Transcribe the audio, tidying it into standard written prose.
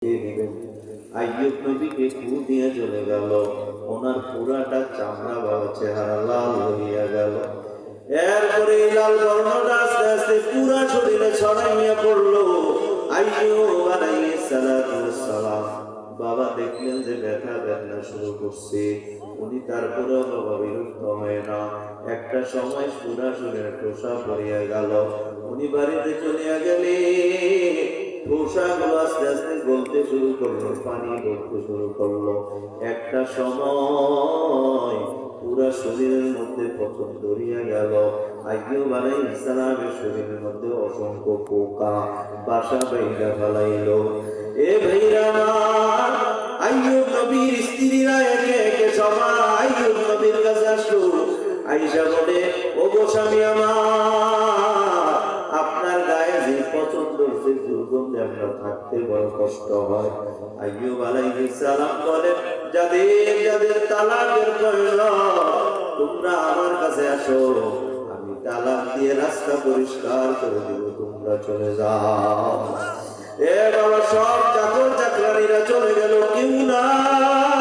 আইয়ুব নবীকে ফু দিয়ে চলে গেল, ওনার পুরাটা চামড়া বাবা চেহারা লাল হইয়া গেল। এরপরে লাল বর্ণটা আস্তে আস্তে পুরা শরীরে ছড়াইয়া পড়লো। আইয়ুব আলাইহিস সালাম বাবা দেখলেন যে ব্যথা বেদনা শুরু করছে, উনি তারপরেও বাবা বিরক্ত হয় না। একটা সময় পুরা শরীরে টোসা পড়িয়া গেল, উনি বাড়িতে চলিয়া গেলে টোসাগুলো আস্তে আস্তে গলতে শুরু করলো, পানি গলতে শুরু করলো। একটা সময় পুরা শরীরের মধ্যে পচন ধরিয়া গেল। আইয়ুব আলাইহিস সালামের শরীরের মধ্যে অসংখ্য পোকা বাসা বাইরা ফেলাইলো। এ ভাইরা আমার, আইয়ুব নবীর স্ত্রীরা একে একে সবাই আইয়ুব নবীর কাছে আসলো। আয়েশা বলে, ও গো স্বামী আমার, আপনার গায়ে যে পচন ধরছে, দুর্গন্ধে আমরা থাকতে বড় কষ্ট হয়। আইয়ুব আলাইহিস সালাম বলেন, যাদের যাদের তালাকের প্রয়োজন তোমরা আমার কাছে আসো, আমি তালাক দিয়ে রাস্তা পরিষ্কার করে দেব, তোমরা চলে যাও।